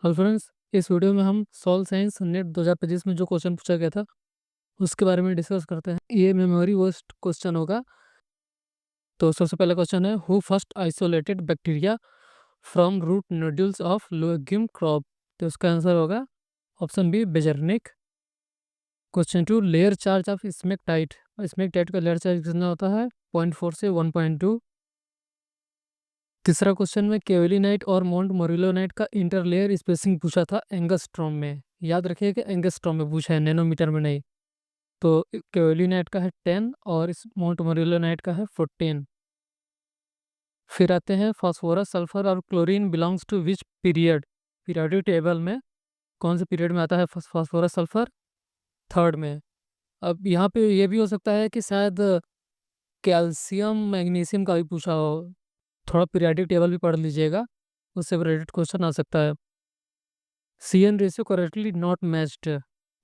Hello friends, इस video में हम सॉल साइंस नेट 2025 में जो क्वेश्चन पूछा गया था उसके बारे में डिस्कस करते हैं। ये मेमोरी वर्स्ट क्वेश्चन होगा। तो सबसे पहला क्वेश्चन है, who first isolated bacteria from root nodules of लोएगियम क्रॉप। तो उसका आंसर होगा option B, Beijerinck. Question 2, layer charge of smectite. Smectite का लेयर चार्ज कितना होता है? 0.4 से 1.2। तीसरा क्वेश्चन में केवलिनाइट और मोंट मोरिलोनाइट का इंटरलेयर स्पेसिंग पूछा था एंगस्ट्रॉम में। याद रखिए कि एंगस्ट्रॉम में पूछा है, नैनोमीटर में नहीं। तो केवलिनाइट का है 10 और इस मोंट मोरिलोनाइट का है 14। फिर आते हैं फास्फोरस, सल्फर और chlorine belongs to which period. Periodic table में कौन से पीरियड में आता है फास्फोरस सल्फर? थर्ड में। अब यहाँ पे ये भी हो सकता है कि शायद कैल्शियम मैग्नीशियम का भी पूछा हो। थोड़ा पीरियोडिक टेबल भी पढ़ लीजिएगा, उससे रिलेटेड क्वेश्चन आ सकता है। CN ratio correctly not matched.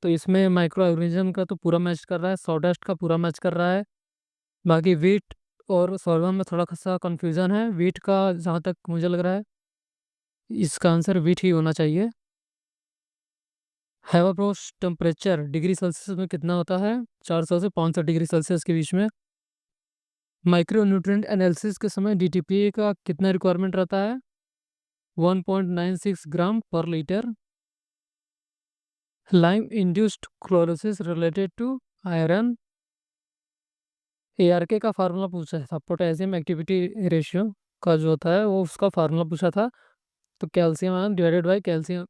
तो इसमें माइक्रो ऑर्गेनिज्म का तो पूरा मैच कर रहा है, सॉडस्ट का पूरा मैच कर रहा है। बाकी वीट और सोलमन में थोड़ा सा कंफ्यूजन है। वीट का जहाँ तक मुझे लग रहा है इसका आंसर वीट ही होना चाहिए। हैवोप्रोस टेम्परेचर डिग्री सेल्सियस में कितना होता है? 400 से 500 डिग्री सेल्सियस के बीच में। माइक्रो न्यूट्रिएंट एनालिसिस के समय DTPA का कितना रिक्वायरमेंट रहता है? 1.96 gram per litre. Lime induced chlorosis related to iron. ARK का फार्मूला पूछा था, पोटेशियम एक्टिविटी रेशियो का जो होता है वो उसका फार्मूला पूछा था। तो calcium ion divided by calcium,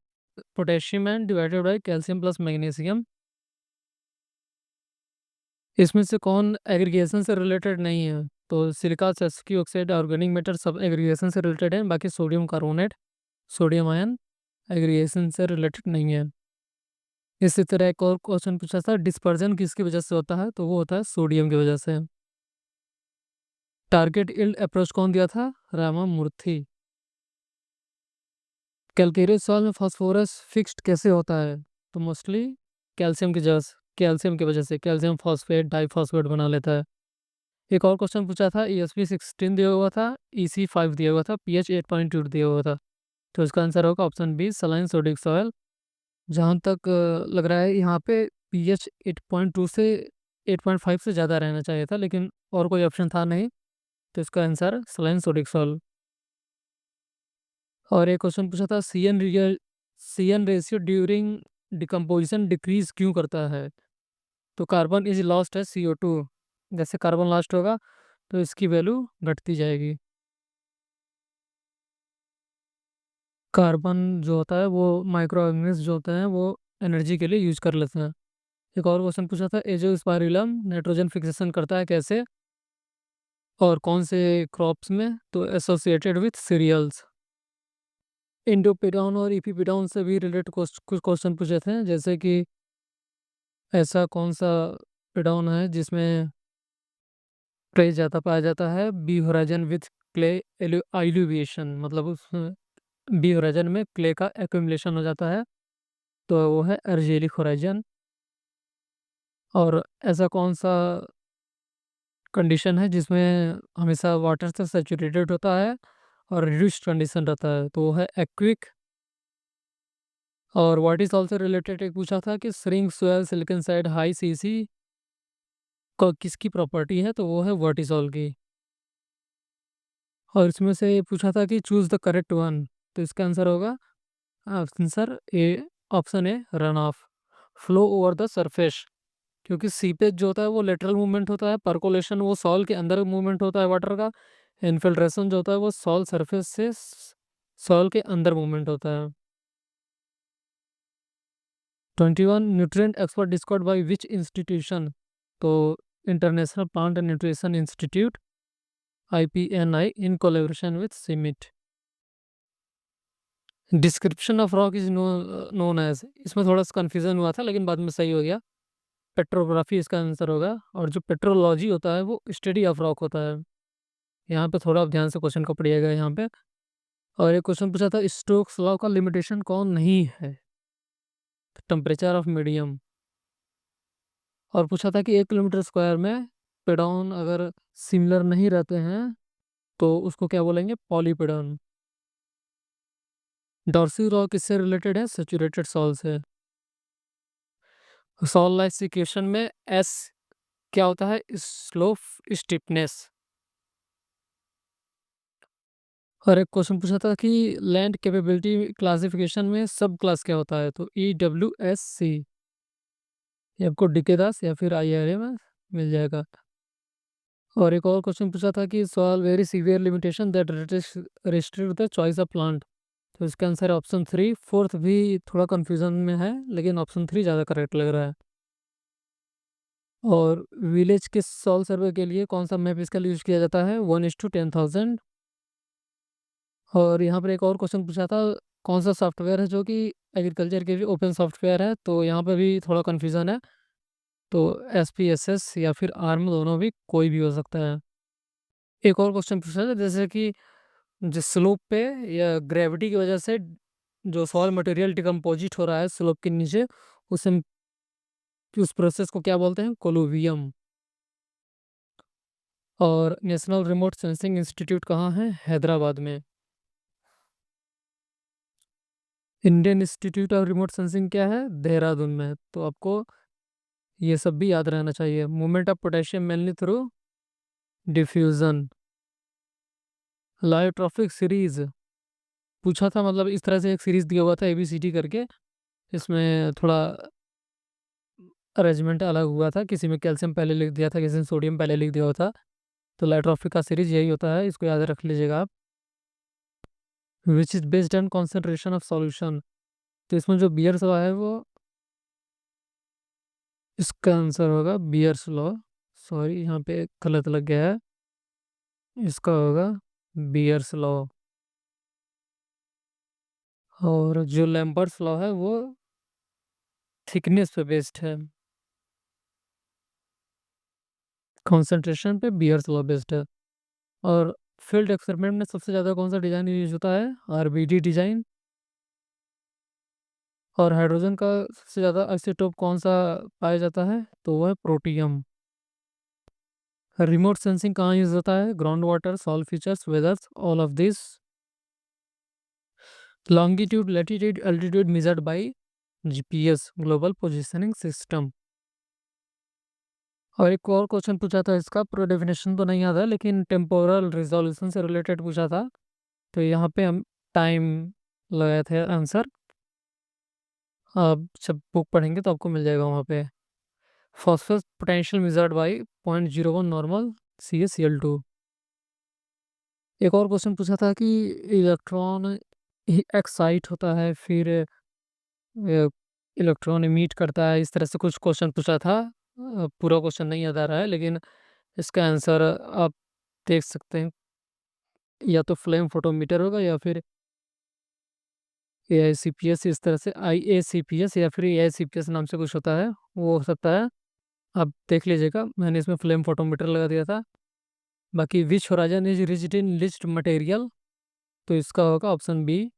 potassium ion divided by calcium plus magnesium. इसमें से कौन एग्रीगेशन से रिलेटेड नहीं है? तो silica, sulphuric oxide, organic matter सब एग्रीगेशन से रिलेटेड है। बाकी sodium carbonate, sodium ion aggregation से रिलेटेड नहीं है। इसी तरह एक और क्वेश्चन पूछा था, डिस्पर्जन किसकी वजह से होता है? तो वो होता है सोडियम की वजह से। टारगेट यील्ड अप्रोच कौन दिया था? रामामूर्ति। कैलकेरियस सॉइल में फास्फोरस फिक्स्ड कैसे होता है? तो मोस्टली कैल्शियम की वजह से कैल्शियम फॉस्फेट डाइफॉस्फेट बना लेता है। एक और क्वेश्चन पूछा था, ESP16 दिया हुआ था, EC5 दिया हुआ था, pH 8.2 दिया हुआ था। तो इसका आंसर होगा option B, saline sodic soil. जहाँ तक लग रहा है यहाँ पे pH 8.2 से 8.5 से ज़्यादा रहना चाहिए था, लेकिन और कोई ऑप्शन था नहीं। तो इसका आंसर सलाइन सोडिक सॉइल। और एक क्वेश्चन पूछा था, CN ratio during decomposition decrease क्यों करता है? तो कार्बन इज लॉस्ट है CO2। जैसे कार्बन लॉस्ट होगा तो इसकी वैल्यू घटती जाएगी। कार्बन जो होता है वो माइक्रो ऑर्गेनिज्म जो होते हैं वो एनर्जी के लिए यूज कर लेते हैं। एक और क्वेश्चन पूछा था, एजोस्पाइरिलम नाइट्रोजन फिक्सेशन करता है कैसे और कौन से क्रॉप्स में? तो एसोसिएटेड विथ सीरियल्स। इंडोपिडॉन और इपीपिडॉन से भी रिलेटेड कुछ क्वेश्चन पूछे थे, जैसे कि ऐसा कौन सा पिडॉन है जिसमें क्ले ज़्यादा पाया जाता है? बी होराइजन विथ क्ले एल्यूविएशन, मतलब उसमें बी होराइजन में क्ले का एक्यूमुलेशन हो जाता है, तो वो है अर्जेलिक होराइजन। और ऐसा कौन सा कंडीशन है जिसमें हमेशा वाटर से सेचुरेटेड होता है और रिड्यूस्ड कंडीशन रहता है? तो वो है एक्विक। और व्हाट इज ऑल्सो रिलेटेड एक पूछा था कि shrink soil silicon side high CC को किसकी प्रॉपर्टी है? तो वो है वर्टिसॉल की। और इसमें से ये पूछा था कि चूज द करेक्ट वन। तो इसका आंसर होगा answer A, option A, run of, flow over the surface. क्योंकि सीपेज जो होता है वो लेटरल मूवमेंट होता है, परकोलेशन वो सॉल के अंदर मूवमेंट होता है वाटर का, इन्फिल्ट्रेशन जो होता है वो सॉल सरफेस से सॉल के अंदर मूवमेंट होता है। 21, nutrient expert discovered by which institution? तो international plant and nutrition institute, IPNI, in collaboration with CIMMYT. Description of rock is known as, इसमें थोड़ा सा कन्फ्यूजन हुआ था लेकिन बाद में सही हो गया। पेट्रोग्राफी इसका आंसर होगा। और जो पेट्रोलॉजी होता है वो स्टडी ऑफ रॉक होता है। यहाँ पे थोड़ा आप ध्यान से क्वेश्चन को पढ़िएगा यहाँ पे। और एक क्वेश्चन पूछा था, स्टोक्स लॉ का लिमिटेशन कौन नहीं है? Temperature of medium. और पूछा था कि 1 किलोमीटर स्क्वायर में पेडॉन अगर सिमिलर नहीं रहते हैं तो उसको क्या बोलेंगे? पॉलीपेडॉन। डॉर्सी रॉ किससे रिलेटेड है? सैचुरेटेड सॉल से। सॉल लाइस इक्वेशन में एस क्या होता है? Slope stiffness. और एक क्वेश्चन पूछा था कि लैंड कैपेबिलिटी क्लासिफिकेशन में सब क्लास क्या होता है? तो EWSC। ये आपको डीके दास या फिर IRA में मिल जाएगा। और एक और क्वेश्चन पूछा था कि solve very severe limitation that restrict the choice of plant. तो इसका आंसर है ऑप्शन 3। फोर्थ भी थोड़ा कंफ्यूजन में है, लेकिन ऑप्शन 3 ज़्यादा करेक्ट लग रहा है। और विलेज के सॉल सर्वे के लिए कौन सा मैप इसका यूज किया जाता है? 1:10,000। और यहाँ पर एक और क्वेश्चन पूछा था, कौन सा सॉफ्टवेयर है जो कि एग्रीकल्चर के लिए ओपन सॉफ्टवेयर है? तो यहाँ पर भी थोड़ा कन्फ्यूज़न है। तो SPSS या फिर आर्म, दोनों भी कोई भी हो सकता है। एक और क्वेश्चन पूछा था, जैसे कि जिस स्लोप पे या ग्रेविटी की वजह से जो सॉइल मटेरियल डिकम्पोजिट हो रहा है स्लोप के नीचे, उसे उस प्रोसेस को क्या बोलते हैं? कोलुवियम। और नेशनल रिमोट सेंसिंग इंस्टीट्यूट कहाँ है? हैदराबाद में। Indian institute of remote sensing क्या है? देहरादून में। तो आपको ये सब भी याद रहना चाहिए। Movement of potassium mainly through diffusion. Lyotropic series पूछा था, मतलब इस तरह से एक सीरीज दिया हुआ था ABCD करके। इसमें थोड़ा अरेंजमेंट अलग हुआ था, किसी में कैल्शियम पहले लिख दिया था, किसी में सोडियम पहले लिख दिया हुआ था। तो लायोट्रॉफिक का सीरीज यही होता है, इसको याद रख लीजिएगा आप। Which is based on concentration of solution. तो इसमें जो बियर्स लॉ है वो, इसका आंसर होगा बियर्स लॉ। सॉरी, यहाँ पे गलत लग गया है, इसका होगा बियर्स लॉ। और जो लैम्बर्ट्स लॉ है वो थिकनेस पे बेस्ड है, कॉन्सेंट्रेशन पे बियर्स लॉ बेस्ड है। और फील्ड एक्सपेरिमेंट में सबसे ज़्यादा कौन सा डिज़ाइन यूज होता है? RBD design. और हाइड्रोजन का सबसे ज़्यादा आइसोटोप कौन सा पाया जाता है? तो वह है प्रोटियम। रिमोट सेंसिंग कहाँ यूज होता है? Ground water, soil features, weathers, all of this. Longitude, latitude, altitude measured by GPS, global positioning system. और एक और क्वेश्चन पूछा था, इसका पूरा डेफिनेशन तो नहीं याद है, लेकिन टेम्पोरल रिजोल्यूशन से रिलेटेड पूछा था। तो यहाँ पे हम टाइम लगाए थे आंसर। आप जब बुक पढ़ेंगे तो आपको मिल जाएगा वहाँ पे। Phosphorus potential measured by 0.01 normal CaCl2। एक और क्वेश्चन पूछा था कि इलेक्ट्रॉन एक्साइट होता है, फिर इलेक्ट्रॉन इमिट करता है, इस तरह से कुछ क्वेश्चन पूछा था। पूरा क्वेश्चन नहीं याद आ रहा है, लेकिन इसका आंसर आप देख सकते हैं, या तो फ्लेम फोटोमीटर होगा या फिर AICPS, इस तरह से IACPS या फिर AICPS नाम से कुछ होता है, वो हो सकता है। आप देख लीजिएगा, मैंने इसमें फ्लेम फोटोमीटर लगा दिया था। बाकी which horizon is rigid in list material, तो इसका होगा ऑप्शन बी।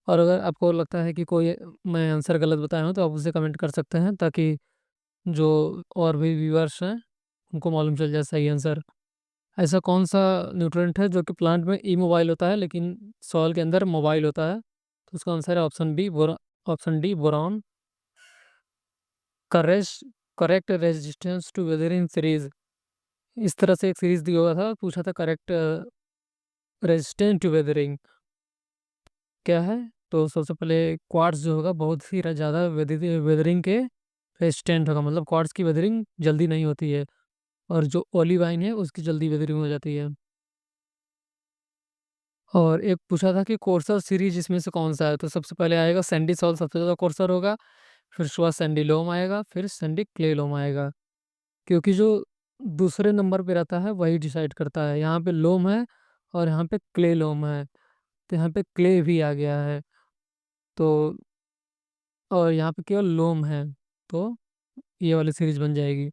और अगर आपको लगता है कि कोई मैं आंसर गलत बताया हूँ तो आप उसे कमेंट कर सकते हैं, ताकि जो और भी व्यूअर्स हैं उनको मालूम चल जाए सही आंसर। ऐसा कौन सा न्यूट्रिएंट है जो कि प्लांट में इमोबाइल होता है लेकिन सॉइल के अंदर मोबाइल होता है? तो उसका आंसर है option B, option D, boron. Correct correct resistance to weathering series, इस तरह से एक सीरीज दिया हुआ था, पूछा था करेक्ट रेजिस्टेंट टू वेदरिंग क्या है? तो सबसे पहले क्वार्ट्ज जो होगा बहुत ही ज़्यादा वेदरिंग के रेजिस्टेंट होगा, मतलब क्वार्ट्ज की वेदरिंग जल्दी नहीं होती है। और जो ओलिवाइन है उसकी जल्दी वेदरिंग हो जाती है। और एक पूछा था कि कोर्सर सीरीज इसमें से कौन सा है? तो सबसे पहले आएगा सैंडी सॉल्ट, सबसे ज़्यादा कोर्सर होगा। फिर उसके बाद सैंडी लोम आएगा, फिर सैंडी क्ले लोम आएगा। क्योंकि जो दूसरे नंबर पे रहता है वही डिसाइड करता है। यहाँ पे लोम है और यहाँ पे क्ले लोम है, तो यहाँ पे क्ले भी आ गया है। तो और यहाँ पे केवल लोम है, तो ये वाली सीरीज बन जाएगी।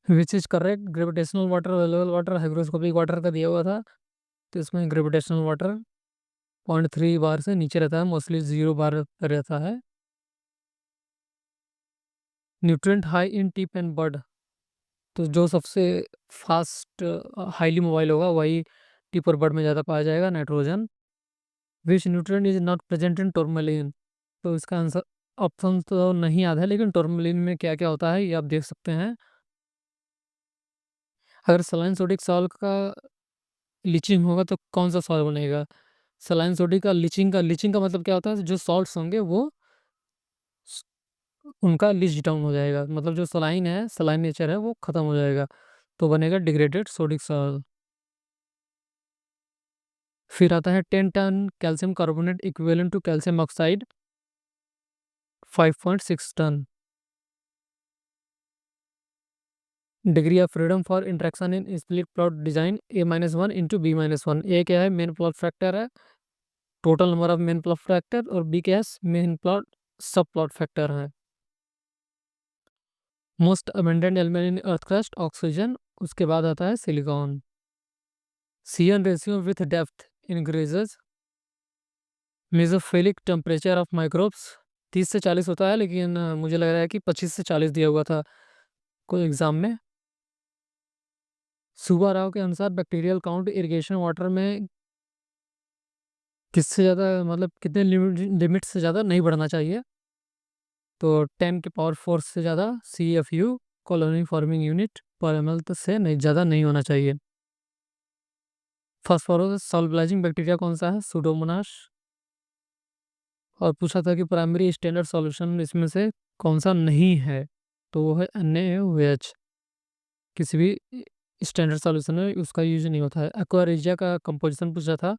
Which is correct? Gravitational water, available water, hygroscopic water का दिया हुआ था। तो इसमें ग्रेविटेशनल वाटर 0.3 बार से नीचे रहता है, मोस्टली 0 बार रहता है। Nutrient high in tip and bud, तो जो सबसे फास्ट हाईली मोबाइल होगा वही टिप और बड में ज़्यादा पाया जाएगा, nitrogen. Which nutrient is not present in tourmaline. तो इसका आंसर ऑप्शन तो नहीं याद है, लेकिन टोरमेलिन में क्या क्या होता है ये आप देख सकते हैं। अगर सलाइन सोडिक सॉल्ट का लीचिंग होगा तो कौन सा सॉल्ट बनेगा? सलाइन सोडिक का लीचिंग का मतलब क्या होता है? जो सॉल्ट्स होंगे वो स- उनका लीच डाउन हो जाएगा, मतलब जो सलाइन है, सलाइन नेचर है, वो खत्म हो जाएगा, तो बनेगा डिग्रेडेड सोडिक सॉल्ट। फिर आता है 10 ton calcium carbonate equivalent to calcium oxide 5.6 ton. Degree of freedom for interaction in split plot design A-1 into B-1। A क्या है? मेन प्लॉट फैक्टर है, total number of main plot factor, और B क्या है? Main plot sub plot factor है। Most abundant element in earth crust oxygen, उसके बाद आता है silicon. CN ratio with depth increases mesophilic temperature of microbes. 30 से 40 होता है, लेकिन मुझे लग रहा है कि 25 से 40 दिया हुआ था कोई एग्जाम में। सुब्बा राव के अनुसार बैक्टीरियल काउंट इरिगेशन वाटर में किससे ज़्यादा, मतलब कितने लिमिट से ज़्यादा नहीं बढ़ना चाहिए? तो 10 की पावर 4 से ज़्यादा CFU कॉलोनी फॉर्मिंग यूनिट पर एम एल से नहीं ज़्यादा नहीं होना चाहिए। फास्फोरस सॉल्युबलाइजिंग बैक्टीरिया कौन सा है? सुडोमोनास। और पूछा था कि प्राइमरी स्टैंडर्ड सॉल्यूशन इसमें से कौन सा नहीं है? तो वो है NaOH। किसी भी स्टैंडर्ड सॉल्यूशन में उसका यूज नहीं होता है। एक्वा रेजिया का कंपोजिशन पूछा था,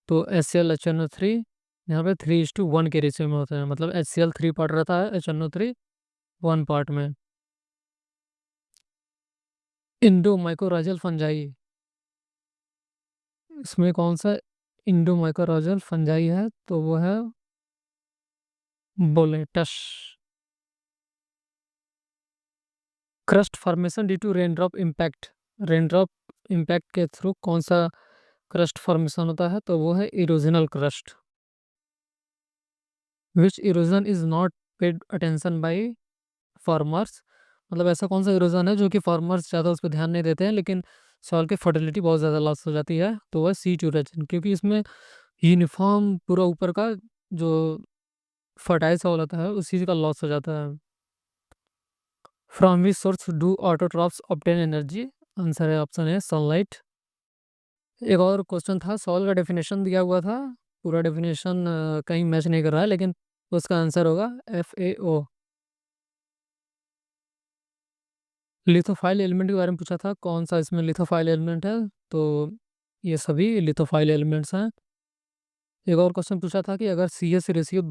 तो HCl HNO3 यहाँ पे 3:1 के रेशियो में होता है, मतलब HCl 3 पार्ट रहता है, HNO3 1 पार्ट में। इंडो माइकोराइजल फंजाई, इसमें कौन सा इंडो माइकोराइजल फंजाई है? तो वो है boletus. Crust formation due to raindrop impact, raindrop impact के थ्रू कौन सा क्रस्ट फॉर्मेशन होता है? तो वो है erosional crust. Which erosion is not paid attention by farmers, मतलब ऐसा कौन सा इरोजन है जो कि फार्मर्स ज़्यादा उस पर ध्यान नहीं देते हैं, लेकिन सॉइल की फर्टिलिटी बहुत ज़्यादा लॉस हो जाती है? तो वह सीट इरोजन, क्योंकि इसमें यूनिफॉर्म पूरा ऊपर का जो फर्टाइल सॉइल होता है उस चीज़ का लॉस हो जाता है। From which source do autotrophs obtain energy? Answer है ऑप्शन है सनलाइट। एक और क्वेश्चन था, सॉइल का डेफिनेशन दिया हुआ था, पूरा डेफिनेशन कहीं मैच नहीं कर रहा है, लेकिन उसका आंसर होगा FAO। लिथोफाइल एलिमेंट के बारे में पूछा था, कौन सा इसमें लिथोफाइल एलिमेंट है? तो ये सभी लिथोफाइल एलिमेंट्स हैं। एक और क्वेश्चन पूछा था कि अगर CS रेशियो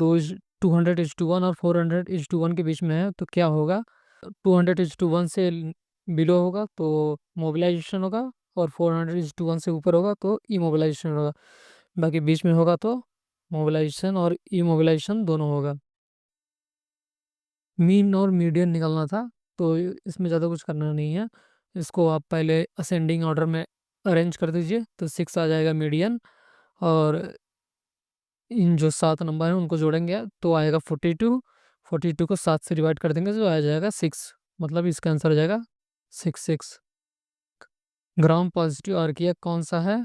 200:1 और 400:1 के बीच में है तो क्या होगा? 200:1 से बिलो होगा तो मोबिलाइजेशन होगा, और 400:1 से ऊपर होगा तो इमोबिलाइजेशन होगा, बाकी बीच में होगा तो मोबिलाइजेशन और इमोबिलाइजेशन दोनों होगा। मीन और मीडियन निकलना था, तो इसमें ज़्यादा कुछ करना नहीं है, इसको आप पहले असेंडिंग ऑर्डर में अरेंज कर दीजिए, तो 6 आ जाएगा मीडियन, और इन जो 7 नंबर हैं उनको जोड़ेंगे तो आएगा 42। 42 को 7 से डिवाइड कर देंगे तो आ जाएगा 6, मतलब इसका आंसर हो जाएगा 66। ग्राम पॉजिटिव आर्किया कौन सा है?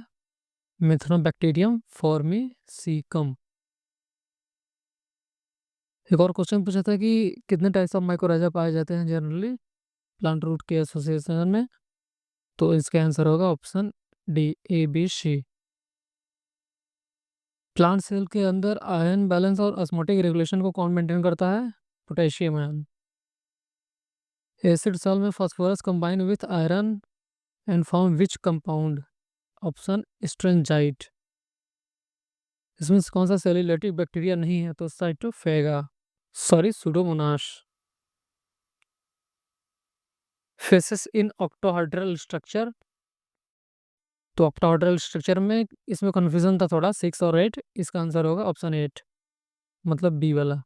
मिथनोबैक्टीरियम फॉर्मिसिकम। एक और क्वेश्चन पूछा था कि कितने टाइप्स ऑफ माइकोराइजा पाए जाते हैं जनरली प्लांट रूट के एसोसिएशन में? तो इसका आंसर होगा option D, ABC। Plant cell के अंदर आयन बैलेंस और ऑस्मोटिक रेगुलेशन को कौन मेंटेन करता है? Potassium ion. एसिड सॉल्ट में phosphorus combine with iron and form which compound? Option strengite. इसमें से कौन सा सेल्यूलेटिक बैक्टीरिया नहीं है? तो cytophaga, sorry pseudomonas. Faces in octahedral structure, तो ऑक्टोहाइड्रल स्ट्रक्चर में इसमें कन्फ्यूजन था थोड़ा, 6 और 8, इसका आंसर होगा ऑप्शन 8, मतलब बी वाला।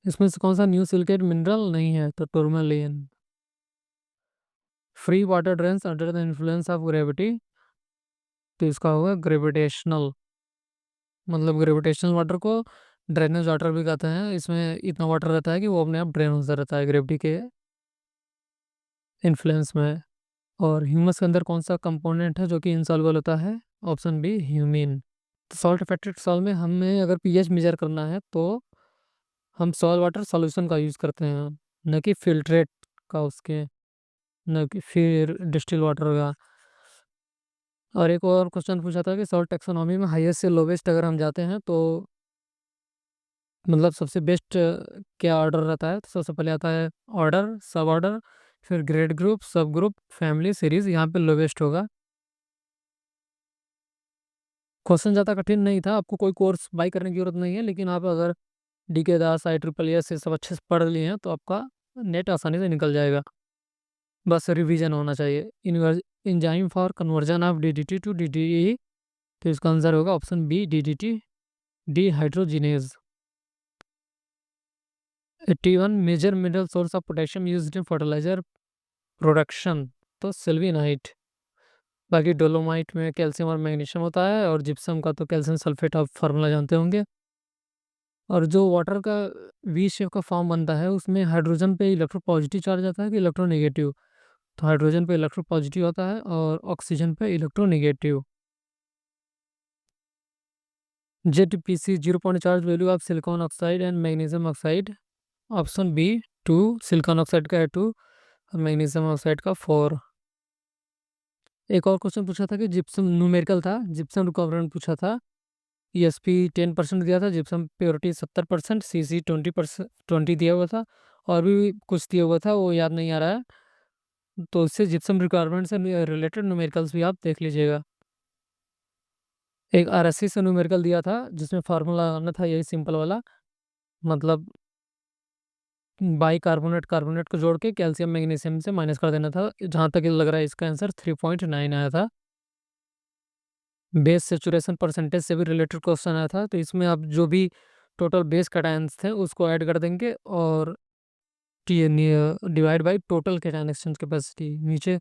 इसमें से कौन सा न्यू सिलिकेट मिनरल नहीं है? तो tourmaline. Free water drains under the influence of gravity, तो इसका होगा ग्रेविटेशनल, मतलब ग्रेविटेशनल वाटर को ड्रेनेज वाटर भी कहते हैं, इसमें इतना वाटर रहता है कि वो अपने आप ड्रेन होता रहता है ग्रेविटी के इन्फ्लुएंस में। और ह्यूमस के अंदर कौन सा कंपोनेंट है जो कि इनसॉल्युबल होता है? Option B humin. तो सॉल्ट अफेक्टेड सॉल में हमें अगर पीएच मेजर करना है तो हम सॉल वाटर सॉल्यूशन का यूज़ करते हैं, न कि फिल्ट्रेट का, उसके न कि फिर डिस्टिल वाटर का। और एक और क्वेश्चन पूछा था कि सॉल्ट टेक्सोनॉमी में हाईएस्ट से लोवेस्ट अगर हम जाते हैं तो मतलब सबसे बेस्ट क्या ऑर्डर रहता है, तो सबसे पहले आता है ऑर्डर, सब ऑर्डर, फिर ग्रेड ग्रुप, सब ग्रुप, फैमिली, सीरीज, यहाँ पे लोवेस्ट होगा। क्वेश्चन ज़्यादा कठिन नहीं था, आपको कोई कोर्स बाई करने की जरूरत नहीं है, लेकिन आप अगर डी के दास, आई ट्रिपल एस ये सब अच्छे से पढ़ लिए हैं तो आपका नेट आसानी से निकल जाएगा। बस रिवीजन होना चाहिए। Enzyme for conversion of DDT to DDE, तो इसका आंसर होगा option B, DDT, dehydrogenase. 81 major mineral source of potassium used in fertiliser production, तो सिल्वीनाइट। बाकी डोलोमाइट में कैल्शियम और मैग्नीशियम होता है, और जिप्सम का तो कैल्शियम सल्फेट आप फार्मूला जानते होंगे। और जो वाटर का वी शेप का फॉर्म बनता है उसमें हाइड्रोजन पे इलेक्ट्रो पॉजिटिव चार्ज आता है कि इलेक्ट्रो नेगेटिव, तो हाइड्रोजन पे इलेक्ट्रो पॉजिटिव आता है और ऑक्सीजन पे electronegative. ZPC 0 point charge value of silicon oxide and magnesium oxide, option B 2, silicon oxide का है 2 और मैग्नीशियम ऑक्साइड का 4। एक और क्वेश्चन पूछा था कि जिप्सम, न्यूमेरिकल था, जिप्सम रिकवरेंट पूछा था। ईएसपी 10% दिया था, जिप्सम प्योरिटी 70%, सीसी 20%, 20 दिया हुआ था, और भी कुछ दिया हुआ था वो याद नहीं आ रहा है। तो इससे जिप्सम रिक्वायरमेंट से रिलेटेड न्यूमेरिकल्स भी आप देख लीजिएगा। एक आरएससी से न्यूमेरिकल दिया था जिसमें फार्मूला आना था यही सिंपल वाला, मतलब बाई कार्बोनेट कार्बोनेट को जोड़ के कैल्शियम मैग्नीशियम से माइनस कर देना था। जहाँ तक लग रहा है इसका आंसर 3.9 आया था। बेस सेचुरेशन परसेंटेज से भी रिलेटेड क्वेश्चन आया था, तो इसमें आप जो भी टोटल बेस कैटायंस थे उसको ऐड कर देंगे और divide by total cation exchange capacity, नीचे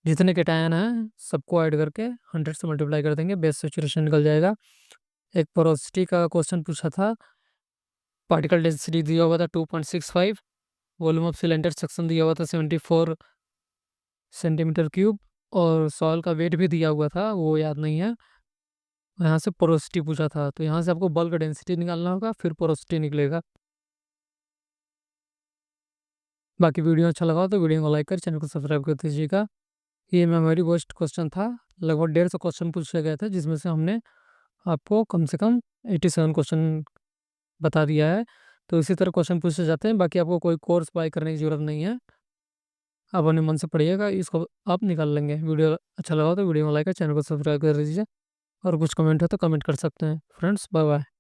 जितने कैटायन हैं सबको ऐड करके 100 से मल्टीप्लाई कर देंगे, बेस सेचुरेशन निकल जाएगा। एक पोरोसिटी का क्वेश्चन पूछा था, पार्टिकल डेंसिटी दिया हुआ था 2.65, वॉल्यूम ऑफ सिलेंडर सेक्शन दिया हुआ था 74 सेंटीमीटर क्यूब, और सॉइल का वेट भी दिया हुआ था वो याद नहीं है। यहाँ से पोरोसिटी पूछा था, तो यहाँ से आपको बल्क डेंसिटी निकालना होगा, फिर पोरोसिटी निकलेगा। बाकी वीडियो अच्छा लगा तो वीडियो को लाइक कर, चैनल को सब्सक्राइब कर दीजिएगा। ये मेमोरी बेस्ड क्वेश्चन था, लगभग 150 क्वेश्चन पूछे गए थे, जिसमें से हमने आपको कम से कम 87 क्वेश्चन बता दिया है। तो इसी तरह क्वेश्चन पूछे जाते हैं, बाकी आपको कोई कोर्स बाय करने की जरूरत नहीं है, आप अपने मन से पढ़िएगा, इसको आप निकाल लेंगे। वीडियो अच्छा लगा तो वीडियो को लाइक कर, चैनल को सब्सक्राइब कर दीजिए, और कुछ कमेंट है तो कमेंट कर सकते हैं। Friends, bye bye.